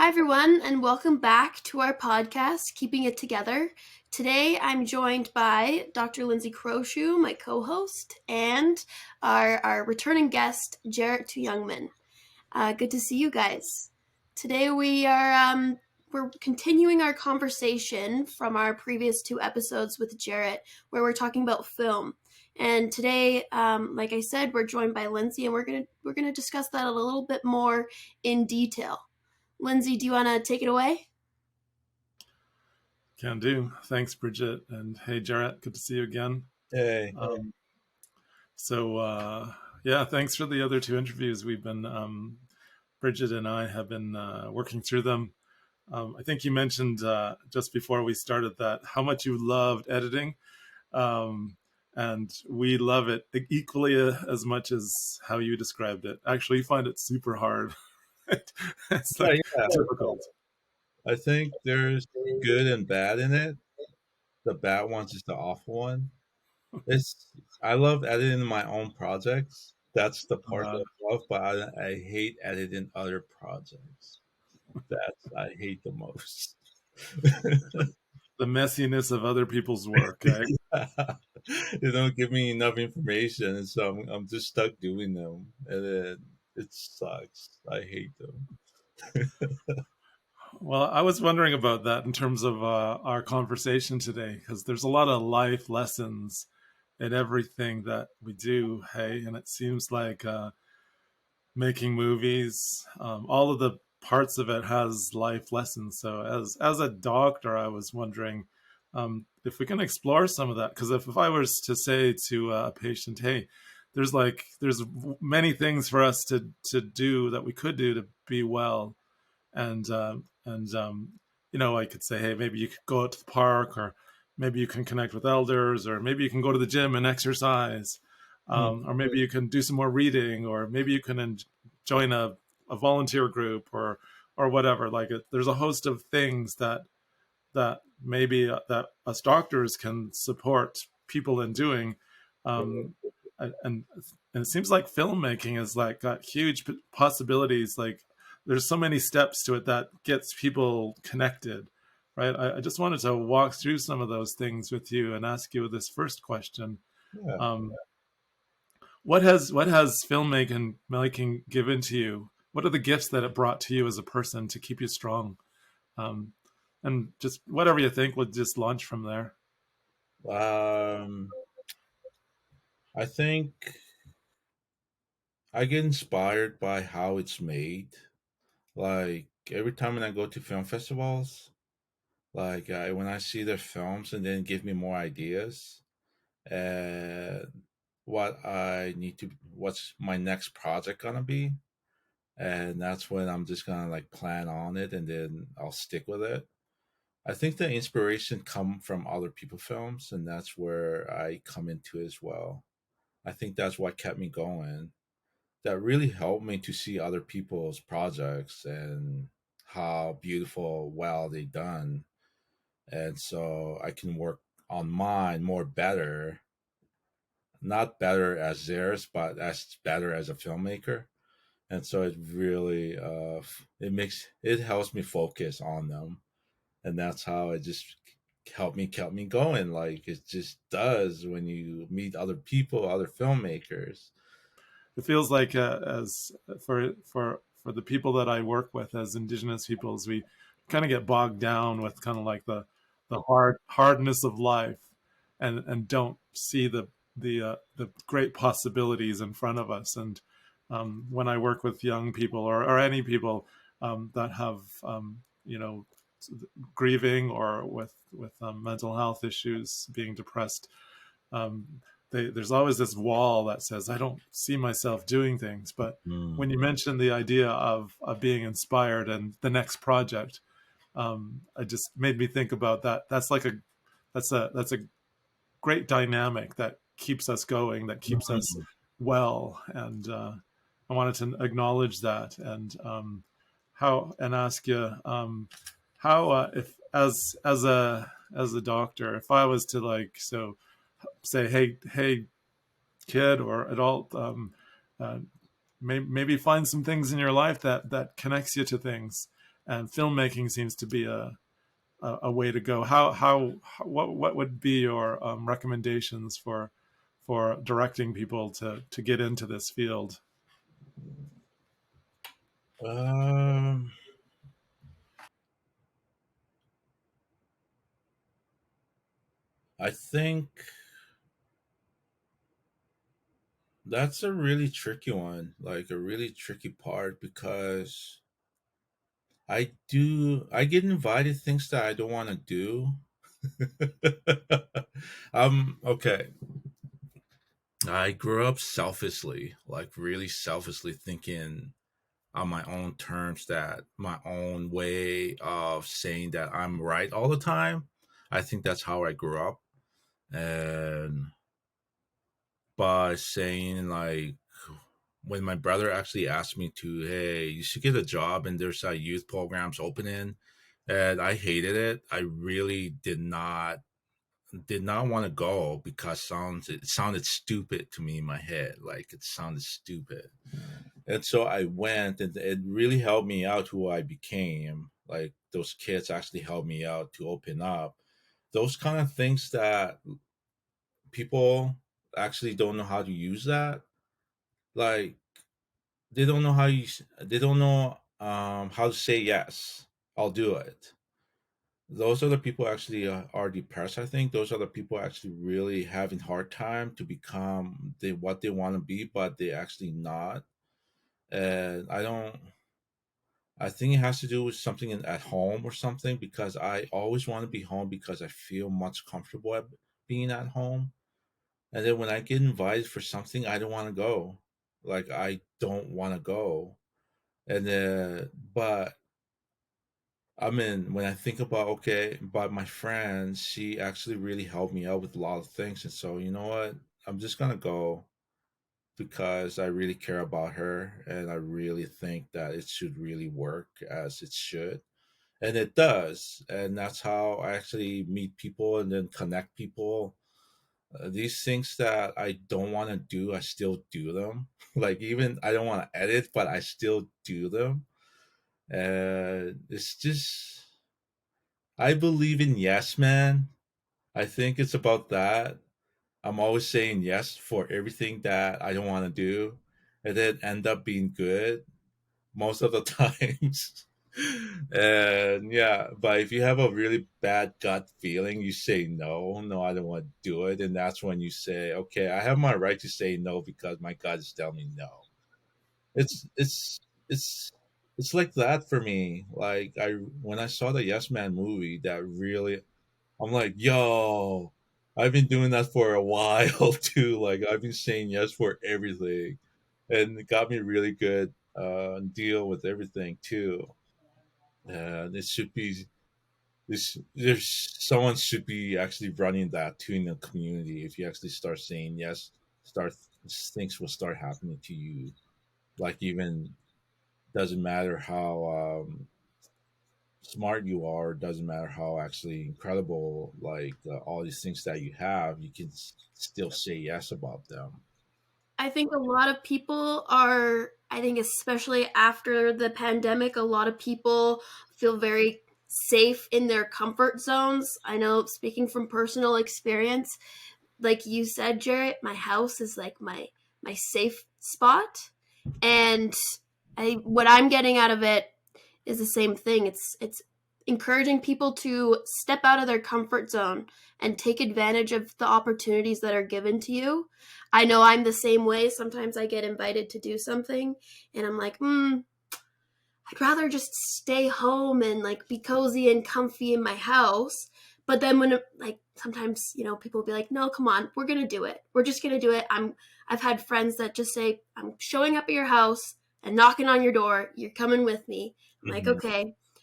Hi, everyone, and welcome back to our podcast, Keeping It Together. Today, I'm joined by Dr. Lindsay Crowshoe, my co-host, and our returning guest, Jarret Twoyoungmen. Good to see you guys. Today, we're continuing our conversation from our previous two episodes with Jarret, where we're talking about film. And today, like I said, we're joined by Lindsay, and we're gonna discuss that a little bit more in detail. Lindsay, do you want to take it away? Can do. Thanks, Bridget. And hey, Jarret, good to see you again. Hey. Yeah, thanks for the other two interviews. Bridget and I have been working through them. I think you mentioned just before we started that how much you loved editing. And we love it equally as much as how you described it. Actually, you find it super hard. It's like difficult. I think there's good and bad in it. The bad one's just the awful one. I love editing my own projects. That's the part that I love, but I hate editing other projects. I hate the most. The messiness of other people's work. Eh? They don't give me enough information, and so I'm just stuck doing them, and it sucks. I hate them. Well, I was wondering about that in terms of our conversation today, because there's a lot of life lessons in everything that we do. Hey, and it seems like making movies, all of the parts of it has life lessons. So, as a doctor, I was wondering if we can explore some of that. Because if I was to say to a patient, "Hey, there's many things for us to do that we could do to be well," and I could say, hey, maybe you could go out to the park, or maybe you can connect with elders, or maybe you can go to the gym and exercise, or maybe you can do some more reading, or maybe you can join a volunteer group, or whatever. There's a host of things that maybe that us doctors can support people in doing, and it seems like filmmaking has got huge possibilities. There's so many steps to it that gets people connected, right? I just wanted to walk through some of those things with you and ask you this first question. Yeah. What has filmmaking given to you? What are the gifts that it brought to you as a person to keep you strong? And just whatever you think, we'll just launch from there. I think I get inspired by how it's made. Like every time when I go to film festivals, when I see their films and then give me more ideas and what's my next project gonna be, and that's when I'm just gonna plan on it and then I'll stick with it. I think the inspiration come from other people films, and that's where I come into it as well. I think that's what kept me going. That really helped me to see other people's projects and how beautiful, well they done, and so I can work on mine more better, not better as theirs, but as better as a filmmaker. And so it really it helps me focus on them, and that's how it just kept me going. Like it just does when you meet other people, other filmmakers. It feels like as for the people that I work with as Indigenous peoples, we kind of get bogged down with kind of like the hardness of life, and don't see the great possibilities in front of us. And when I work with young people, or any people that have grieving, or with mental health issues, being depressed, there's always this wall that says, I don't see myself doing things. But when you mentioned the idea of being inspired and the next project, it just made me think about that. That's a great dynamic that keeps us going, that keeps us well. And I wanted to acknowledge that, and ask you how, if as a doctor, if I was to say, hey, kid or adult, maybe find some things in your life that connects you to things, and filmmaking seems to be a way to go. What would be your recommendations for directing people to get into this field? Um, I think that's a really tricky one, like a really tricky part, because I get invited things that I don't want to do. Okay. I grew up selfishly, like really selfishly thinking on my own terms, that my own way of saying that I'm right all the time. I think that's how I grew up. And by saying, like, when my brother actually asked me to, hey, you should get a job and there's youth programs opening, and I hated it. I really did not want to go because it sounded stupid to me in my head. Like, it sounded stupid. And so I went, and it really helped me out who I became. Like, those kids actually helped me out to open up. Those kind of things that people actually don't know how to use that. Like, they don't know they don't know how to say yes. I'll do it. Those are the people actually are depressed. I think those are the people actually really having hard time to become what they want to be, but they actually not. And I don't. I think it has to do with something at home or something, because I always want to be home because I feel much comfortable at being at home. And then when I get invited for something, I don't want to go. Like, I don't want to go. And then, but I mean, when I think about, okay, but my friend, she actually really helped me out with a lot of things. And so, you know what? I'm just going to go because I really care about her and I really think that it should really work as it should. And it does. And that's how I actually meet people and then connect people. These things that I don't want to do, I still do them. Like, even I don't want to edit, but I still do them. And it's just, I believe in yes, man. I think it's about that. I'm always saying yes for everything that I don't want to do, and then end up being good most of the times. And yeah, but if you have a really bad gut feeling, you say no, no, I don't want to do it, and that's when you say, okay, I have my right to say no because my gut is telling me no. It's it's like that for me. Like, I when I saw the Yes Man movie, that really, I'm like, yo, I've been doing that for a while too. Like, I've been saying yes for everything, and it got me really good deal with everything too. This should be there's someone should be actually running that too in the community. If you actually start saying yes, start things will start happening to you. Like, even doesn't matter how smart you are, doesn't matter how actually incredible, like, all these things that you have, you can still say yes about them. I think a lot of people are, I think, especially after the pandemic, a lot of people feel very safe in their comfort zones. I know, speaking from personal experience, like you said, Jarret, my house is like my safe spot. And what I'm getting out of it is the same thing. It's encouraging people to step out of their comfort zone and take advantage of the opportunities that are given to you. I know I'm the same way. Sometimes I get invited to do something and I'm like, I'd rather just stay home and like be cozy and comfy in my house. But then when like sometimes, people will be like, "No, come on, we're going to do it. We're just going to do it." I've had friends that just say, "I'm showing up at your house and knocking on your door. You're coming with me." I'm like, Hmm. "Okay."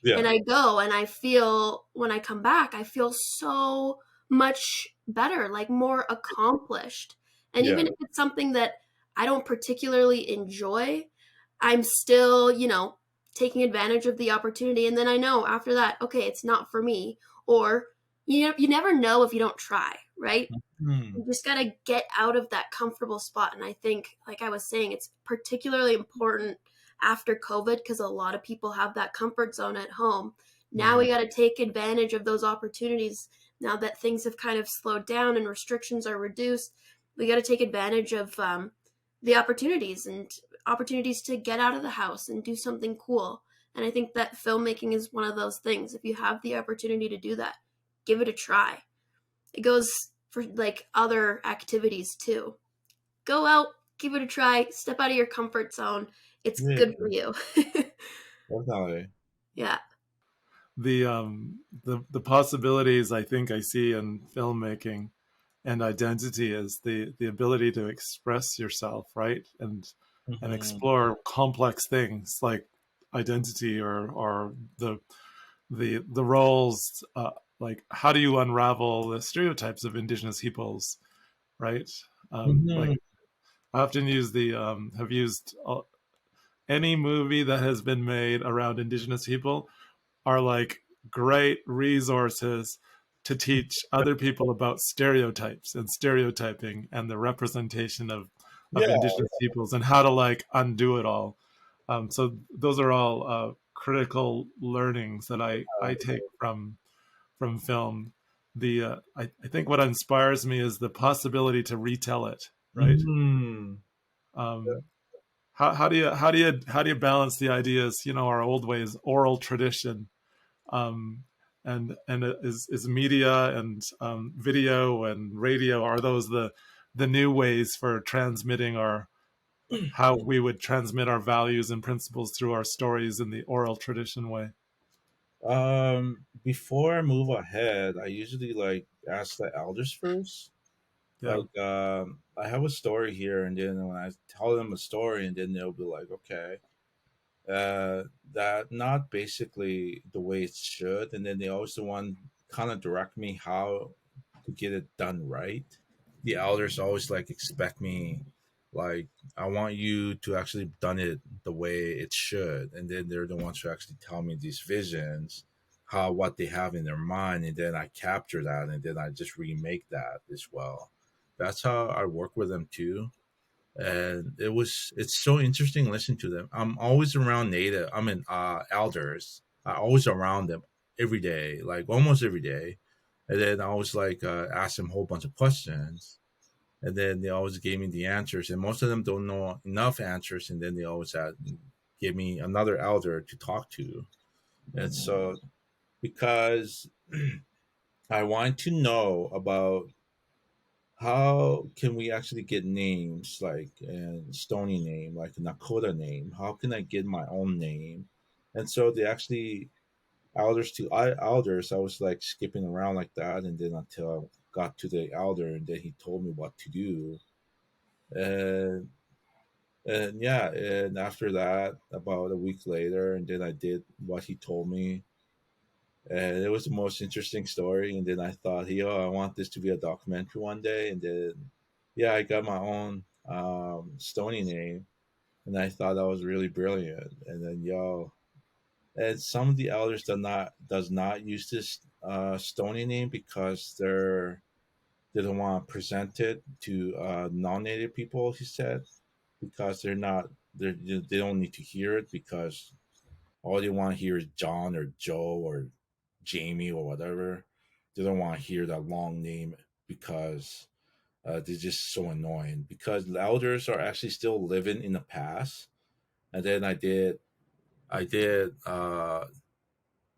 And Yeah. I go and I feel when I come back, I feel so much better, like more accomplished. And Yeah. even if it's something that I don't particularly enjoy, I'm still, taking advantage of the opportunity. And then I know after that, okay, it's not for me. Or you never know if you don't try, right? Hmm. You just got to get out of that comfortable spot. And I think, like I was saying, it's particularly important after COVID, because a lot of people have that comfort zone at home. Now Mhm. we got to take advantage of those opportunities. Now that things have kind of slowed down and restrictions are reduced, we got to take advantage of the opportunities and opportunities to get out of the house and do something cool. And I think that filmmaking is one of those things. If you have the opportunity to do that, give it a try. It goes for like other activities too. Go out, give it a try, step out of your comfort zone. It's Yeah, good for you. definitely. Yeah. The possibilities I think I see in filmmaking and identity is the ability to express yourself, right? And Hmm. explore complex things like identity or the roles, like how do you unravel the stereotypes of Indigenous peoples, right? Like Hmm. I often use the have used any movie that has been made around Indigenous people are like great resources to teach other people about stereotypes and stereotyping and the representation of Yeah. Indigenous peoples and how to like undo it all. So those are all critical learnings that I take from film. I think what inspires me is the possibility to retell it, right? Hmm. Um, how do you balance the ideas, our old ways, oral tradition, um, and is media and video and radio, are those the new ways for transmitting our how we would transmit our values and principles through our stories in the oral tradition way? Before I move ahead, I usually like ask the elders first. Yeah. Like, I have a story here, and then when I tell them a story, and then they'll be like, okay, that not basically the way it should, and then they always the one kind of direct me how to get it done right. The elders always like expect me, like, I want you to actually done it the way it should, and then they're the ones who actually tell me these visions, how what they have in their mind, and then I capture that, and then I just remake that as well. That's how I work with them too. And it's so interesting listening to them. I'm always around native, I mean, elders. I always around them every day, like almost every day. And then I always like ask them a whole bunch of questions, and then they always gave me the answers, and most of them don't know enough answers, and then they always give me another elder to talk to. And so, because I want to know about how can we actually get names like and Stony name, like a Nakoda name? How can I get my own name? And so they actually elders. I was like skipping around like that, and then until I got to the elder, and then he told me what to do. And and yeah, and after that, about a week later, and then I did what he told me, and it was the most interesting story. And then I thought, yo, I want this to be a documentary one day. And then, yeah, I got my own Stony name, and I thought that was really brilliant. And then, yo, and some of the elders does not use this Stony name because they don't want to present it to non-native people. He said because they don't need to hear it because all they want to hear is John or Joe or Jamie or whatever. They don't want to hear that long name because they're just so annoying. Because the elders are actually still living in the past. And then I did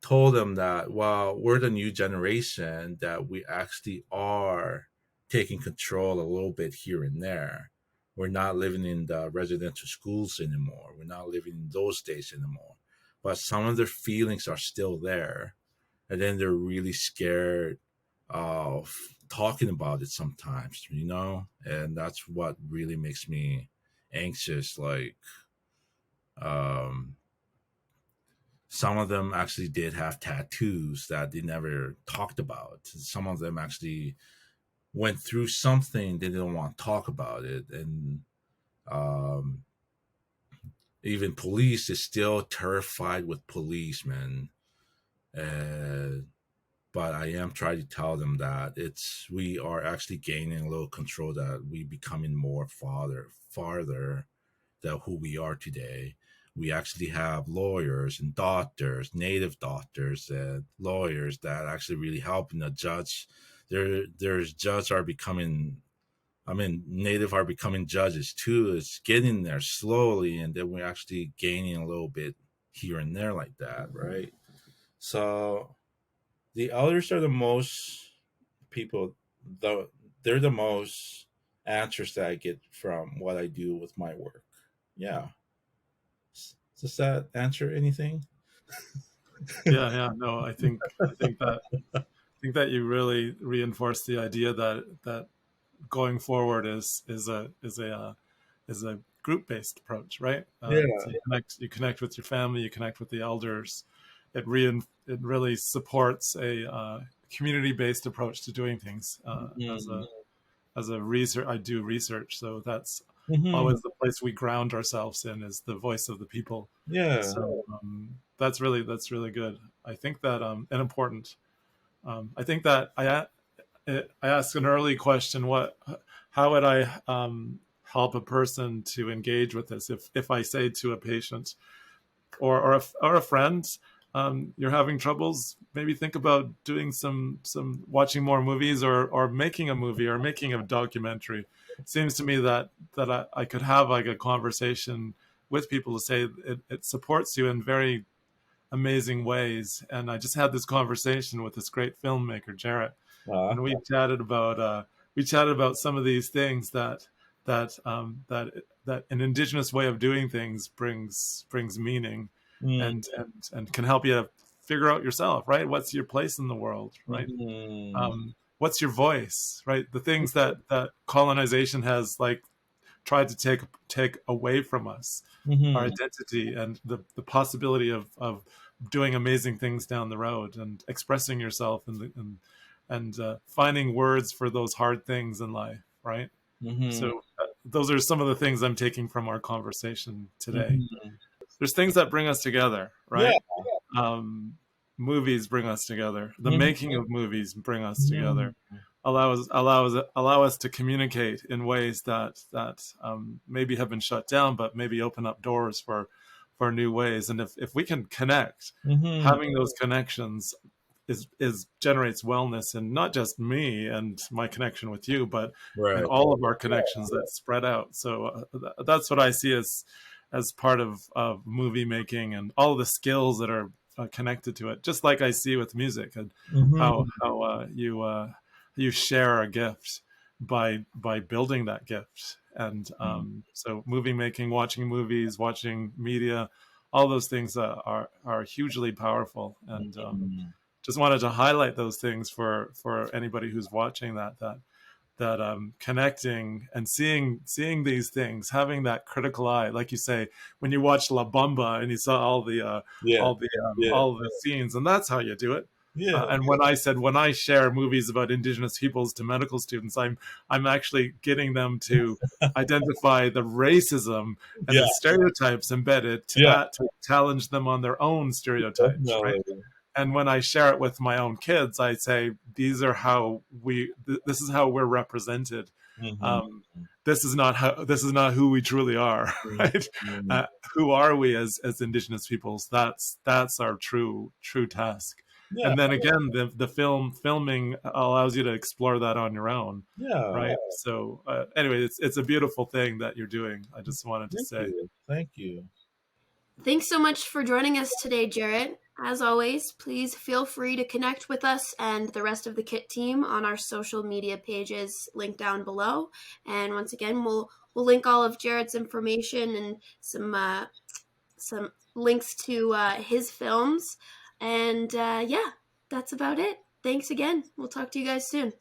told them that, well, we're the new generation, that we actually are taking control a little bit here and there. We're not living in the residential schools anymore. We're not living in those days anymore. But some of their feelings are still there, and then they're really scared of talking about it sometimes, and that's what really makes me anxious. Like, um, some of them actually did have tattoos that they never talked about. Some of them actually went through something they didn't want to talk about it, and um, even police is still terrified with policemen. Uh, but I am trying to tell them that we are actually gaining a little control, that we becoming more farther than who we are today. we actually have lawyers and doctors, native doctors and lawyers that actually really help in the judge. There's judges are becoming, I mean, native are becoming judges too. It's getting there slowly, and then we're actually gaining a little bit here and there like that, right? So the elders are the most people, though they're the most answers that I get from what I do with my work. Yeah. Does that answer anything? Yeah, no, I think that you really reinforce the idea that going forward is a group based approach, right? Yeah. So you connect with your family, you connect with the elders. It really supports a community based approach to doing things. Mm-hmm. As a research, I do research, so that's Mm-hmm. always the place we ground ourselves in, is the voice of the people. Yeah. So that's really good. I think that and important. I think that I asked an early question: how would I help a person to engage with this? If I say to a patient or a friend, you're having troubles, maybe think about doing some watching more movies, or making a movie or making a documentary. It seems to me that I could have like a conversation with people to say it supports you in very amazing ways. And I just had this conversation with this great filmmaker, Jarret, Uh, and we chatted about some of these things that an Indigenous way of doing things brings meaning, mm, and can help you figure out yourself, right? What's your place in the world, right? mm, What's your voice, right? The things that colonization has like tried to take away from us, our mhm, identity, and the possibility of doing amazing things down the road, and expressing yourself, and finding words for those hard things in life, right? mhm, So those are some of the things I'm taking from our conversation today. mhm. There's things that bring us together, Yeah. right? um, Movies bring us together. The Mhm, making of movies bring us mhm. together. Allow us to communicate in ways that maybe have been shut down, but maybe open up doors for new ways. And if we can connect, Mhm. having those connections is generates wellness in not just me and my connection with you, but in Right. all of our connections that spread out. So that's what I see as part of movie making, and all of the skills that are connected to it. Just like I see with music, and how Mhm, you share a gift by building that gift. And mhm, so movie making, watching movies, watching media, all those things are hugely powerful. And mhm. just wanted to highlight those things for anybody who's watching that connecting and seeing these things, having that critical eye, like you say, when you watch La Bamba and you saw all the Yeah. all the scenes, and that's how you do it. Yeah. And when I share movies about Indigenous peoples to medical students, I'm actually getting them to identify the racism and Yeah. the stereotypes embedded to Yeah. that, to challenge them on their own stereotypes, right? Definitely. And when I share it with my own kids, I say, these are how this is how we're represented. Mhm, um, this is not who we truly are. mhm, Right? mhm. Who are we as Indigenous peoples? That's our true task. Yeah. And then again, the filming allows you to explore that on your own, Yeah. right? So anyway, it's a beautiful thing that you're doing. I just wanted to Thank say. you. Thank you. Thanks so much for joining us today, Jarret. As always, please feel free to connect with us and the rest of the KIT team on our social media pages linked down below. And once again, we'll link all of Jarret's information and some links to his films. And yeah, that's about it. Thanks again. We'll talk to you guys soon.